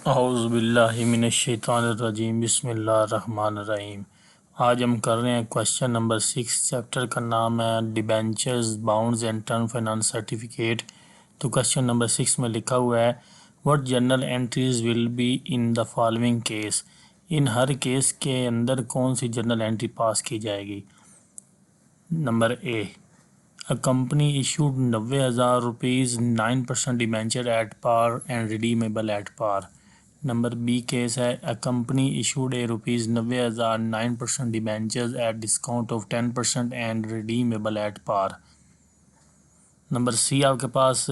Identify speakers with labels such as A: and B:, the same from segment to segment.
A: औज़ुबिल्लाहिमिनश्शैतानिर्रजीम बिस्मिल्लाहिर्रहमानिर्रहीम। आज हम कर रहे हैं क्वेश्चन नंबर 6। चैप्टर का नाम है debentures, bounds and term finance certificate. तो क्वेश्चन नंबर 6 में लिखा हुआ है what journal entries will be in the following case. In her case के अंदर कौन सी जर्नल एंट्री पास की जाएगी। Number A, A company issued 90,000 rupees 9% debenture at par and redeemable at par. Number B case है A company issued a rupees 90,000 9% debentures at discount of 10% and redeemable at par. Number C आपके पास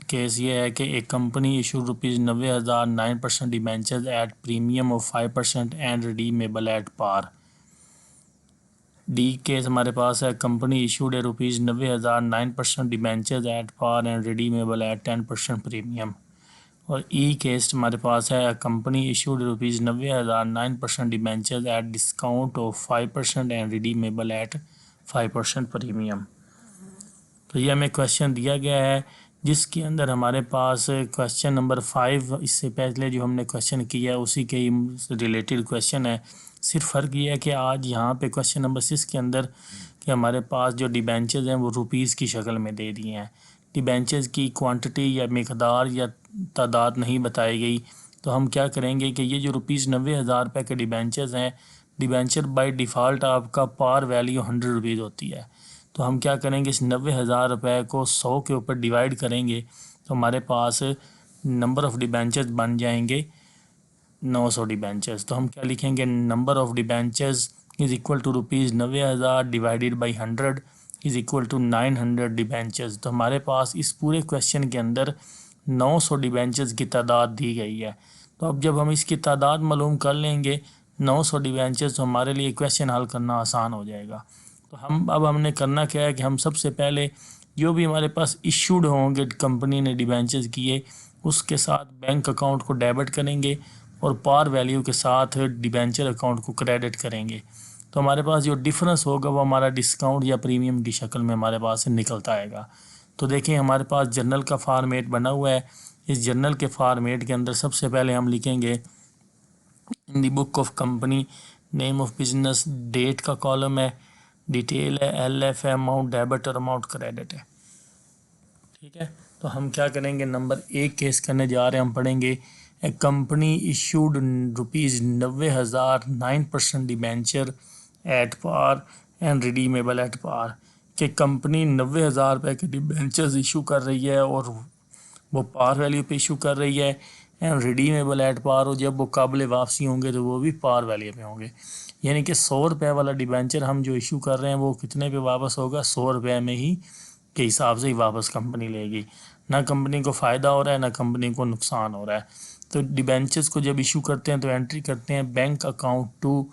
A: case ये है कि एक company issued rupees 90,000 9% debentures at premium of 5% and redeemable at par. D case हमारे पास है company issued a rupees 90,000 9% debentures at par and redeemable at 10% premium. और ई केस हमारे पास है company issued rupees 90,000 9% debentures at discount of 5% and redeemable at 5% premium. तो ये हमें क्वेश्चन दिया गया है जिसके अंदर हमारे पास क्वेश्चन नंबर 5 इससे पहले जो हमने क्वेश्चन किया है उसी के रिलेटेड क्वेश्चन है। सिर्फ फ़र्क ये है कि आज यहाँ पे क्वेश्चन नंबर 6 के अंदर कि हमारे पास जो डिबेंचर्स हैं वो रुपीज़ की शक्ल में दे दिए हैं। डिबेंचर्स की क्वांटिटी या मिकदार या तादाद नहीं बताई गई। तो हम क्या करेंगे कि ये जो रुपीज़ 90,000 रुपये के डिबेंचर्स हैं, डिबेंचर बाय डिफ़ॉल्ट आपका पार वैल्यू 100 रुपीज़ होती है। तो हम क्या करेंगे, इस 90,000 रुपये को 100 के ऊपर डिवाइड करेंगे तो हमारे पास नंबर ऑफ़ डिबेंचर्स बन जाएंगे 900 डिबेंचर्स। तो हम क्या लिखेंगे, number of debentures is equal to rupees 90,000 divided by 100 is equal to 900 debentures. तो हमारे पास इस पूरे क्वेश्चन के अंदर 900 डिबेंचर्स की तादाद दी गई है। तो अब जब हम इसकी तादाद मालूम कर लेंगे 900 डिबेंचर्स, तो हमारे लिए क्वेश्चन हल करना आसान हो जाएगा। तो हमने करना क्या है कि हम सबसे पहले जो भी हमारे पास इशूड होंगे कंपनी ने डिबेंचर्स किए उसके साथ बैंक अकाउंट को डेबिट करेंगे और पार वैल्यू के साथ डिबेंचर अकाउंट को क्रेडिट करेंगे। तो हमारे पास जो डिफरेंस होगा वो हमारा डिस्काउंट या प्रीमियम की शक्ल में हमारे पास से निकलता आएगा। तो देखें हमारे पास जर्नल का फार्मेट बना हुआ है। इस जर्नल के फार्मेट के अंदर सबसे पहले हम लिखेंगे in the book of company, name of business, date का कॉलम है, डिटेल है, LF है, अमाउंट डेबिट और अमाउंट क्रेडिट है। ठीक है, तो हम क्या करेंगे, नंबर 1 केस करने जा रहे हैं। हम पढ़ेंगे a company issued rupees 90,000 9% debenture at par and redeemable at par. कि कंपनी 90,000 रुपये के डिबेंचर्स इशू कर रही है और वो पार वैल्यू पे इशू कर रही है एंड रिडीमेबल एट पार, और जब वो काबिल वापसी होंगे तो वो भी पार वैल्यू पे होंगे। यानी कि 100 रुपये वाला डिबेंचर हम जो इशू कर रहे हैं वो कितने पे वापस होगा, 100 रुपये में ही के हिसाब से ही वापस कंपनी लेगी। ना कंपनी को फ़ायदा हो रहा है ना कंपनी को नुकसान हो रहा है। तो डिबेंचर्स को जब इशू करते हैं तो एंट्री करते हैं bank account to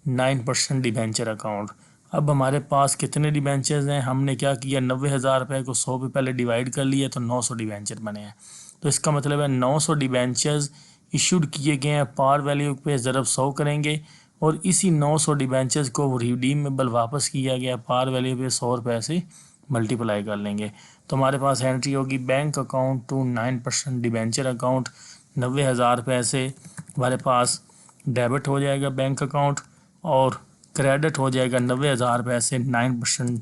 A: 9% debenture account. अब हमारे पास कितने डिबेंचर्स हैं, हमने क्या किया, 90,000 रुपये को 100 पे पहले डिवाइड कर लिया तो 900 डिबेंचर बने हैं। तो इसका मतलब है 900 डिबेंचर्स इशूड किए गए हैं, पार वैल्यू पे ज़रब 100 करेंगे और इसी 900 डिबेंचर्स को रिडीमेबल वापस किया गया पार वैल्यू पे 100 रुपये से मल्टीप्लाई कर लेंगे। तो हमारे पास एंट्री होगी bank account to 9% debenture account. 90,000 रुपये से हमारे पास डेबिट हो जाएगा बैंक अकाउंट और क्रेडिट हो जाएगा 90,000 रुपये से 9%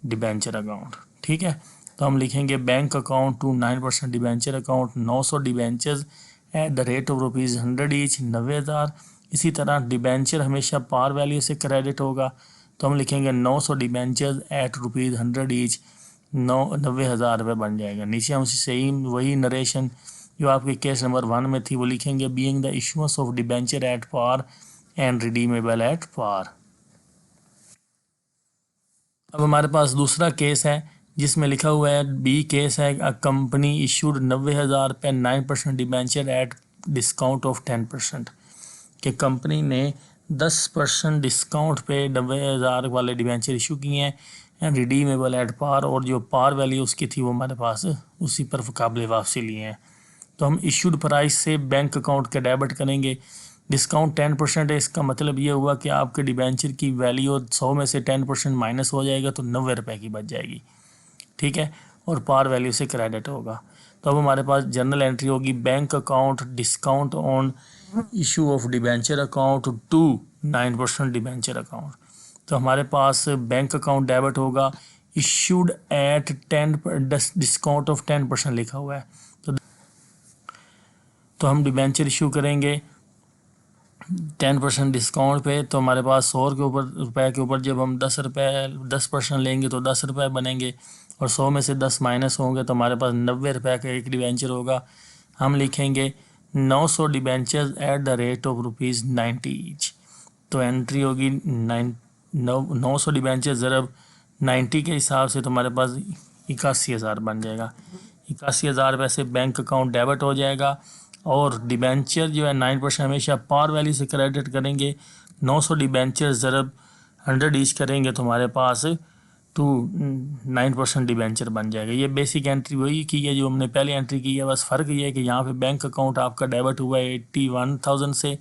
A: डिबेंचर अकाउंट। ठीक है, तो हम लिखेंगे bank account to 9% debenture account, 900 debentures at the rate of rupees 100 each, 90,000। इसी तरह डिबेंचर हमेशा पार वैल्यू से क्रेडिट होगा, तो हम लिखेंगे 900 डिबेंचर्स एट रुपीज़ 100 ईच, 90,000 रुपये बन जाएगा। नीचे हम सेम वही नरेशन जो आपके केस नंबर 1 में थी वो लिखेंगे, being the issuance of debenture at par and redeemable at par. अब हमारे पास दूसरा केस है जिसमें लिखा हुआ है, बी केस है, अ कंपनी इशूड 90,000 रुपये 9% डिबेंचर एट डिस्काउंट ऑफ 10%। कि कंपनी ने 10% डिस्काउंट पे 90,000 वाले डिबेंचर इशू किए हैं एंड रिडीमेबल एट पार, और जो पार वैल्यू उसकी थी वो हमारे पास उसी पर काबिल वापसी लिए हैं। तो हम इशूड प्राइस से बैंक अकाउंट के डेबिट करेंगे। डिस्काउंट 10% है, इसका मतलब ये हुआ कि आपके डिबेंचर की वैल्यू 100 में से 10% माइनस हो जाएगा तो 90 रुपये की बच जाएगी। ठीक है, और पार वैल्यू से क्रेडिट होगा। तो अब हमारे पास जर्नल एंट्री होगी bank account discount on issue of debenture account to 9% debenture account. तो हमारे पास बैंक अकाउंट डेबिट होगा, इशूड एट 10 डिस्काउंट ऑफ 10% लिखा हुआ है। तो हम डिबेंचर इशू करेंगे 10% डिस्काउंट पे। तो हमारे पास 100 के ऊपर रुपए के ऊपर जब हम 10% लेंगे तो 10 रुपये बनेंगे, और 100 में से 10 माइनस होंगे तो हमारे पास 90 रुपये का एक डिबेंचर होगा। हम लिखेंगे 900 debenture eight the rate of ₹90 each. तो एंट्री होगी 900 डिबेंचर ज़रब 90 के हिसाब से, तो हमारे पास 81,000 बन जाएगा। 81,000 रुपये से बैंक अकाउंट डेबिट हो जाएगा, और डिबेंचर जो है 9% हमेशा पार वैल्यू से क्रेडिट करेंगे। 900 डिबेंचर ज़रब 100 ईच करेंगे तो हमारे पास 9% डिबेंचर बन जाएगा। ये बेसिक एंट्री वही की है जो हमने पहले एंट्री की है, बस फ़र्क ये है कि यहाँ पे बैंक अकाउंट आपका डेबिट हुआ है 81,000 से,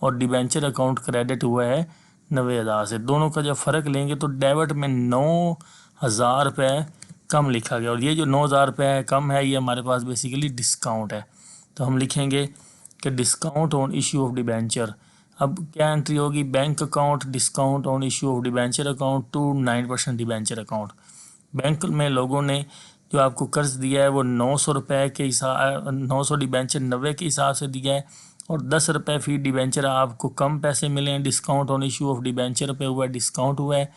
A: और डिबेंचर अकाउंट क्रेडिट हुआ है 90,000 से। दोनों का जब फ़र्क लेंगे तो डेबिट में 9,000 रुपये कम लिखा गया, और ये जो 9,000 रुपये कम है ये हमारे पास बेसिकली डिस्काउंट है। तो हम लिखेंगे कि discount on issue of debenture. अब क्या एंट्री होगी, bank account discount on issue of debenture account to 9% debenture account. Bank में लोगों ने जो आपको कर्ज दिया है वो 900 रुपये के हिसाब 900 डिबेंचर 90 के हिसाब से दिया है, और 10 रुपये फी डिबेंचर आपको कम पैसे मिले हैं। Discount on issue of debenture पे हुआ है, डिस्काउंट हुआ है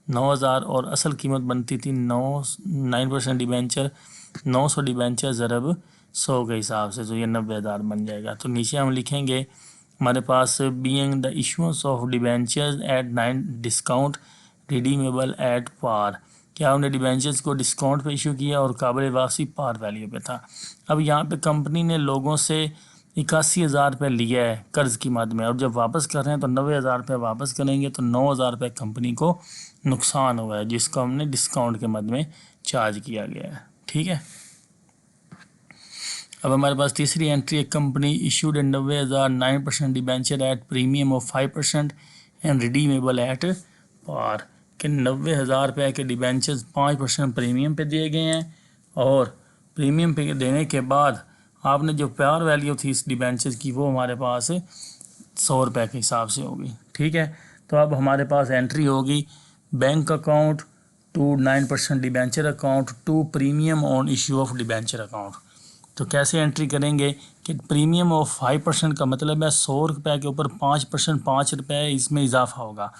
A: 9,000, और असल कीमत बनती थी 9% डिबेंचर 900 डिबेंचर ज़रब 100 के हिसाब से, तो ये 90,000 बन जाएगा। तो नीचे हम लिखेंगे हमारे पास being the issuance of debentures at 9 discount redeemable at par. क्या हमने डिबेंचर्स को डिस्काउंट पे इशू किया और काबिल वापसी पार वैल्यू पे था। अब यहाँ पे कंपनी ने लोगों से 81,000 रुपये लिया है कर्ज की मद में, और जब वापस कर रहे हैं तो 90,000 रुपये वापस करेंगे, तो 9,000 रुपये कंपनी को नुकसान हुआ है जिसको हमने डिस्काउंट के मद में चार्ज किया गया है। ठीक है। अब हमारे पास तीसरी एंट्री है, company issued 90,000 9% debenture at premium of 5% and redeemable at par. कि 90,000 रुपये के डिबेंचर्स 5% प्रीमियम पे दिए गए हैं, और प्रीमियम पे देने के बाद आपने जो पार वैल्यू थी इस डिबेंचर्स की वो हमारे पास 100 रुपये के हिसाब से होगी। ठीक है। तो अब हमारे पास एंट्री होगी bank account to 9% debenture account to premium on issue of debenture account. तो कैसे एंट्री करेंगे कि प्रीमियम ऑफ 5% का मतलब है 100 रुपये के ऊपर 5% 5 रुपये इसमें इजाफा होगा।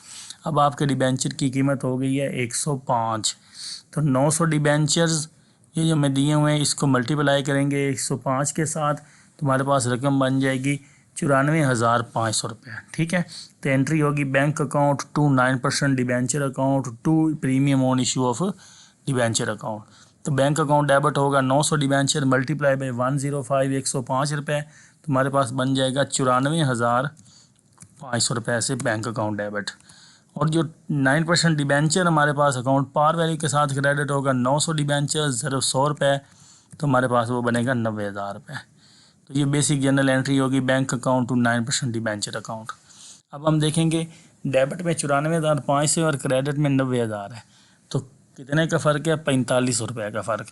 A: अब आपके डिबेंचर की कीमत हो गई है 105, तो 900 डिबेंचर्स ये जो मैं दिए हुए हैं इसको मल्टीप्लाई करेंगे 105 के साथ, तुम्हारे पास रकम बन जाएगी 94,500 रुपये। ठीक है। तो एंट्री होगी bank account to 9% debenture account to premium on issue of debenture account. तो बैंक अकाउंट डेबिट होगा 900 डिबेंचर मल्टीप्लाई बाई 105 105 रुपये, तुम्हारे पास बन जाएगा 94,500 रुपये से बैंक अकाउंट डेबिट। और जो 9% डिबेंचर हमारे पास अकाउंट पार वैल्यू के साथ क्रेडिट होगा 900 डिबेंचर ज़रब 100 रुपये, तो हमारे पास वो बनेगा 90,000 रुपये। तो ये बेसिक जनरल एंट्री होगी bank account to 9% debenture account. अब हम देखेंगे डेबिट में 94,500 और क्रेडिट में 90,000 है, तो कितने का फ़र्क है, 45 रुपये का फ़र्क।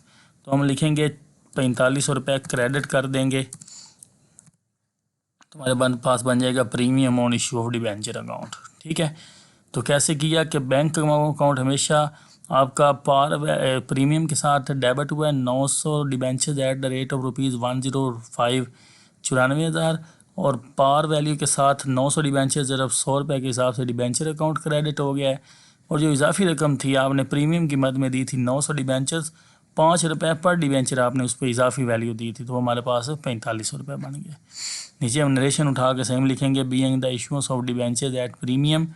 A: तो हम लिखेंगे 45 रुपये क्रेडिट कर देंगे, तुम्हारे पास बन जाएगा premium on issue of debenture account. ठीक है। तो कैसे किया कि बैंक अकाउंट हमेशा आपका पार प्रीमियम के साथ डेबिट हुआ है 900 debenture eight the rate of ₹105 94,000, और पार वैल्यू के साथ 900 डिबेंचर ज़रब 100 रुपये के हिसाब से डिबेंचर अकाउंट क्रेडिट हो गया है। और जो इजाफी रकम थी आपने प्रीमियम की मद में दी थी 900 डिबेंचर्स 5 रुपये पर डिबेंचर आपने उस पर इजाफी वैल्यू दी थी, तो हमारे पास 45 रुपये बन गए। नीचे हम नरेशन उठा के सेम लिखेंगे being the issuance of debentures at premium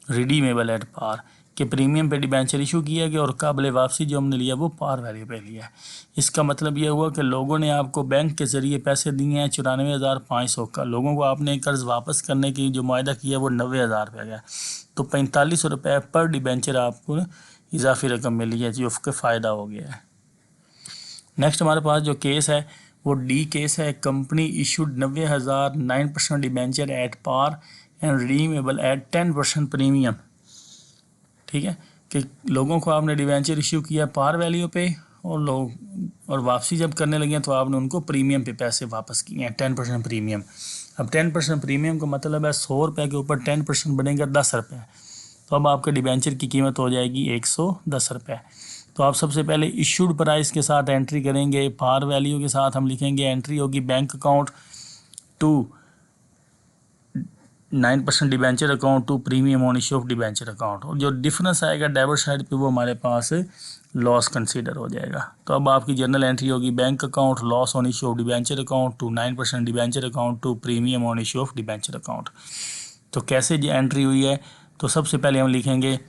A: redeemable at par, के प्रीमियम पे डिबेंचर इशू किया गया और काबिल वापसी जो हमने लिया वो पार वैल्यू पे लिया है। इसका मतलब ये हुआ कि लोगों ने आपको बैंक के ज़रिए पैसे दिए हैं 94,500 का, लोगों को आपने कर्ज़ वापस करने की जो मुआहदा किया वो 90,000 रुपये का, तो 45 रुपये पर डिबेंचर आपको इजाफी रकम मिली है जो उसका फ़ायदा हो गया है। नेक्स्ट हमारे पास जो केस है वो डी केस है, company issued 90,000 9% debenture at par and redeemable at 10% premium. ठीक है। कि लोगों को आपने डिबेंचर इशू किया पार वैल्यू पे और लोग और वापसी जब करने लगे तो आपने उनको प्रीमियम पे पैसे वापस किए हैं 10% प्रीमियम। अब 10% प्रीमियम का मतलब है 100 रुपये के ऊपर 10% बनेगा 10 रुपये, तो अब आपके डिबेंचर की कीमत हो जाएगी 110 रुपये। तो आप सबसे पहले इशूड प्राइस के साथ एंट्री करेंगे, पार वैल्यू के साथ हम लिखेंगे एंट्री होगी bank account to 9% debenture account to premium on issue of debenture account, और जो डिफरेंस आएगा डेबिट साइड पे वो हमारे पास लॉस कंसीडर हो जाएगा। तो अब आपकी जर्नल एंट्री होगी bank account loss on issue of debenture account to 9% debenture account to premium on issue of debenture account. तो कैसे ये एंट्री हुई है, तो सबसे पहले हम लिखेंगे,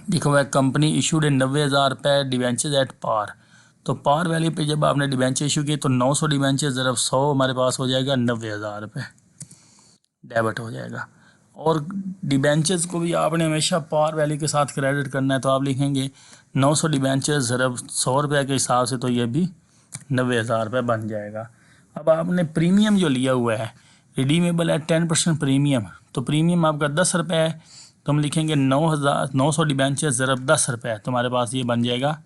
A: देखो भाई कंपनी इशूड 90,000 रुपये डिबेंचर एट पार। तो पार वैल्यू पे जब आपने डिबेंचर इशू किए तो 900 डिबेंचर ज़रब 100 हमारे पास हो जाएगा 90,000 रुपये डेबिट हो जाएगा। और डिबेंचर्स को भी आपने हमेशा पार वैल्यू के साथ क्रेडिट करना है, तो आप लिखेंगे 900 डिबेंचर्स ज़रब 100 रुपये के हिसाब से, तो ये भी 90,000 रुपये बन जाएगा। अब आपने प्रीमियम जो लिया हुआ है रिडीमेबल है 10% प्रीमियम, तो प्रीमियम आपका 10 रुपये है, तो हम लिखेंगे 900 डिबेंचर ज़रब 10 रुपये, तो हमारे पास ये बन जाएगा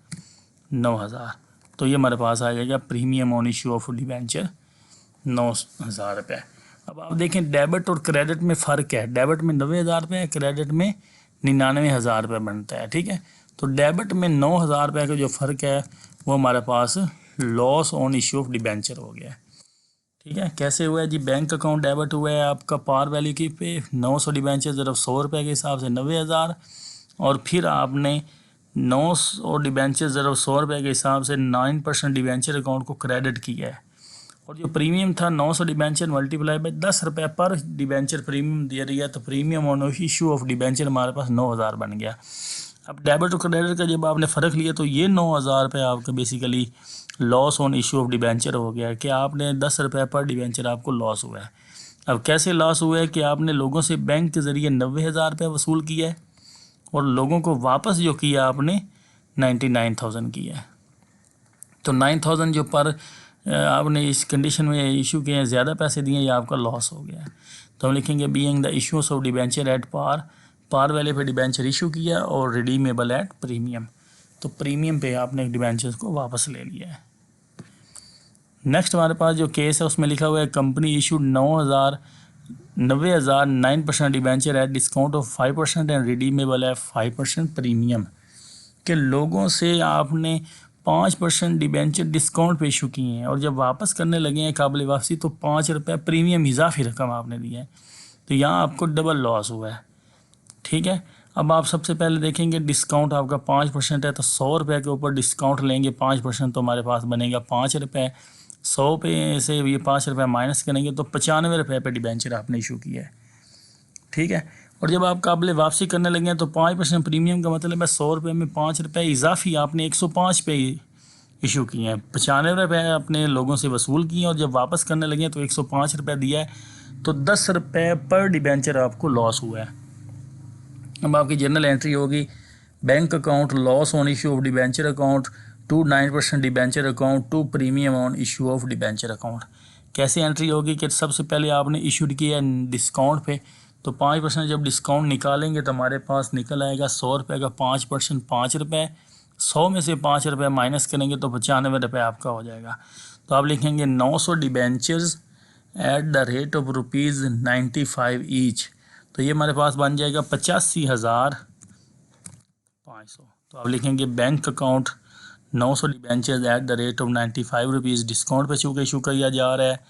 A: 9,000। तो ये हमारे पास आ जाएगा premium on issue of debenture 9,000 रुपये। अब आप देखें डेबिट और क्रेडिट में फ़र्क है, डेबिट में 90,000 रुपये है, क्रेडिट में 99,000 रुपये बनता है, ठीक है। तो डेबिट में 9,000 रुपये का जो फ़र्क है वो हमारे पास loss on issue of debenture हो गया है, ठीक है। कैसे हुआ है जी, बैंक अकाउंट डेबिट हुआ है आपका पार वैल्यू की पे 900 डिबेंचर ज़रब 100 रुपये के हिसाब से 90,000, और फिर आपने 900 डिबेंचर ज़रब 100 रुपये के हिसाब से 9% डिबेंचर अकाउंट को क्रेडिट किया है, और जो प्रीमियम था 900 डिबेंचर मल्टीप्लाई बाय 10 रुपये पर डिबेंचर प्रीमियम दिया गया, तो premium on issue of debenture हमारे पास 9,000 बन गया। अब डेबिट और क्रेडिट का जब आपने फ़र्क लिया तो ये 9,000 रुपये आपका basically loss on issue of debenture हो गया कि आपने 10 रुपये पर डिबेंचर आपको लॉस हुआ है। अब कैसे लॉस हुआ है कि आपने लोगों से बैंक के ज़रिए 90,000 रुपये वसूल किया है, और लोगों को वापस जो किया आपने 99,000 किया है। तो 9,000 जो पर आपने इस कंडीशन में इशू किए हैं, ज़्यादा पैसे दिए, ये आपका लॉस हो गया है। तो हम लिखेंगे being the issues of debenture at par value पे डिबेंचर इशू किया और रिडीमेबल एट प्रीमियम, तो प्रीमियम पे आपने डिबेंचर्स को वापस ले लिया है। नेक्स्ट हमारे पास जो केस है उसमें लिखा हुआ है company issued 90,000 9% debenture eight discount of 5% and redeemable है 5% प्रीमियम, के लोगों से आपने 5% डिबेंचर डिस्काउंट पे इशू किए हैं, और जब वापस करने लगे हैं काबिल वापसी तो 5 रुपये प्रीमियम इजाफी रकम आपने दी है, तो यहाँ आपको डबल लॉस हुआ है, ठीक है। अब आप सबसे पहले देखेंगे डिस्काउंट आपका 5% है, तो 100 रुपये के ऊपर डिस्काउंट लेंगे 5%, तो हमारे पास बनेगा 5 रुपये। 100 पे से ये 5 रुपये माइनस करेंगे तो 95 रुपये पे डिबेंचर आपने इशू किया है, ठीक है। और जब आप काबिल वापसी करने लगे तो 5% प्रीमियम का मतलब है 100 रुपये में 5 रुपये इजाफी आपने 105 पे इशू किए हैं, 95 रुपये अपने लोगों से वसूल किए, और जब वापस करने लगे तो 105 रुपये दिया है, तो 10 रुपये पर डिबेंचर आपको लॉस हुआ है। अब आपकी जर्नल एंट्री होगी bank account loss on issue of debenture account to 9% debenture account to premium on issue of debenture account. कैसे एंट्री होगी कि सबसे पहले आपने इशूड किया डिस्काउंट पे, तो 5% जब डिस्काउंट निकालेंगे तो हमारे पास निकल आएगा 100 रुपये का 5% 5 रुपये, 100 में से 5 रुपये माइनस करेंगे तो 95 रुपये आपका हो जाएगा। तो आप लिखेंगे 900 debentures at the rate of ₹95 each, तो ये हमारे पास बन जाएगा 85,500। तो आप लिखेंगे bank account 900 debentures at the rate of 95 rupees, discount पे चूँकि इशू किया जा रहा है,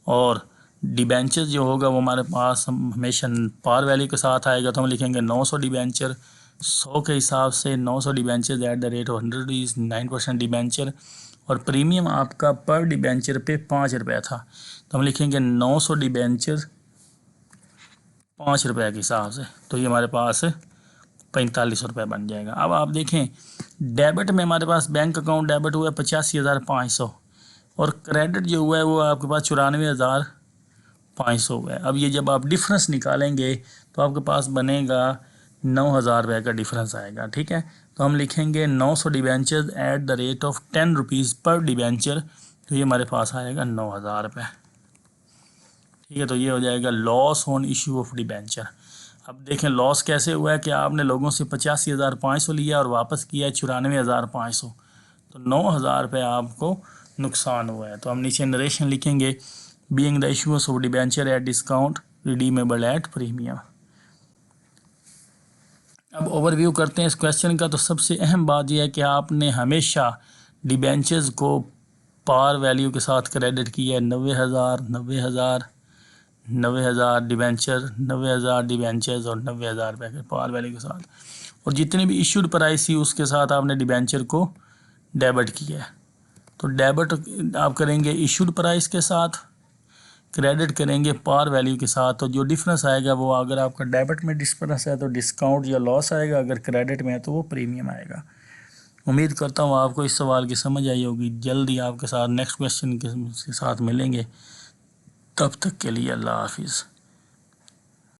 A: और डिबेंचर्स जो होगा वो हमारे पास हमेशा पार वैल्यू के साथ आएगा, तो हम लिखेंगे 900 डिबेंचर 100 के हिसाब से 900 debentures at the rate of 100 rupees 9% debenture, और प्रीमियम आपका पर डिबेंचर पे 5 रुपये था, तो हम लिखेंगे 900 डिबेंचर 5 रुपये के हिसाब से, तो ये हमारे पास 45 रुपये बन जाएगा। अब आप देखें डेबिट में हमारे पास बैंक अकाउंट डेबिट हुआ है 85,500, और क्रेडिट जो हुआ है वो आपके पास 94,500 हुआ है। अब ये जब आप डिफरेंस निकालेंगे तो आपके पास बनेगा 9,000 रुपये का डिफरेंस आएगा, ठीक है। तो हम लिखेंगे 900 debenture eight the rate of 10 rupees पर डिबेंचर, तो ये हमारे पास आएगा 9,000 रुपये, ठीक है। तो ये हो जाएगा loss on issue of debenture. अब देखें लॉस कैसे हुआ है कि आपने लोगों से 85,500 लिया और वापस किया है 94,500, तो 9,000 रुपये आपको नुकसान हुआ है। तो हम नीचे नरेशन लिखेंगे, being the issuers of debenture at discount redeemable at premium. अब ओवरव्यू करते हैं इस क्वेश्चन का। तो सबसे अहम बात यह है कि आपने हमेशा डिबेंचर्स को पार वैल्यू के साथ क्रेडिट किया है। 90,000 90,000 90,000 डिबेंचर, 90,000 डिबेंचर्स और 90,000 रुपये के पार वैल्यू के साथ, और जितनी भी इशूड प्राइस थी उसके साथ आपने डिबेंचर को डेबिट किया है। तो डेबिट आप करेंगे इशूड प्राइस के साथ, क्रेडिट करेंगे पार वैल्यू के साथ। तो जो डिफरेंस आएगा वो, अगर आपका डेबिट में डिफरेंस है तो डिस्काउंट या लॉस आएगा, अगर क्रेडिट में है तो वो प्रीमियम आएगा। उम्मीद करता हूँ आपको इस सवाल की समझ आई होगी। जल्दी आपके साथ नेक्स्ट क्वेश्चन के साथ मिलेंगे। तब तक के लिए अल्लाह हाफिज़।